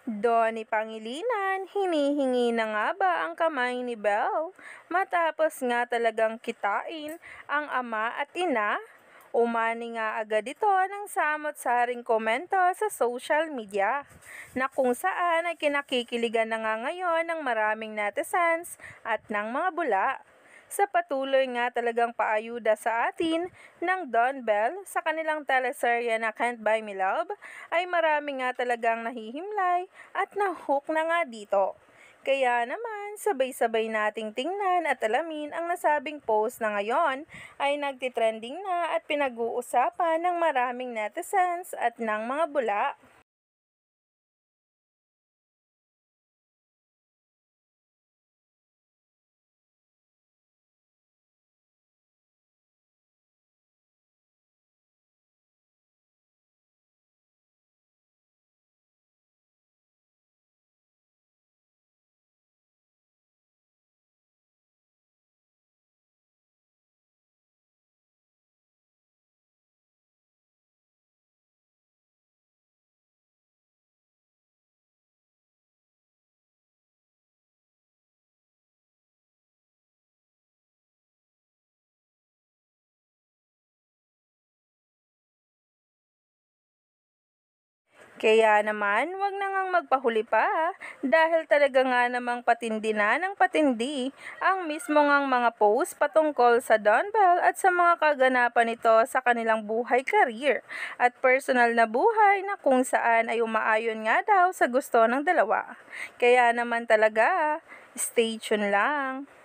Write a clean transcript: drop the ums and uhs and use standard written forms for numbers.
Donnie Pangilinan, hinihingi na nga ba ang kamay ni Belle matapos nga talagang kitain ang ama at ina? Umani nga agad ito ng samot-saring komento sa social media na kung saan ay kinakikiligan na nga ngayon ng maraming netizens at ng mga bula sa patuloy nga talagang paayuda sa atin ng Don Bell sa kanilang teleserye na Can't Buy Me Love, ay marami nga talagang nahihimlay at nahook na nga dito. Kaya naman, sabay-sabay nating tingnan at alamin ang nasabing post na ngayon ay nagtitrending na at pinag-uusapan ng maraming netizens at ng mga bula. Kaya naman, wag na ngang magpahuli pa dahil talaga nga namang patindi na ng patindi ang mismo ngang mga post patungkol sa Don Bell at sa mga kaganapan nito sa kanilang buhay career at personal na buhay na kung saan ay umaayon nga daw sa gusto ng dalawa. Kaya naman talaga, stay tuned lang.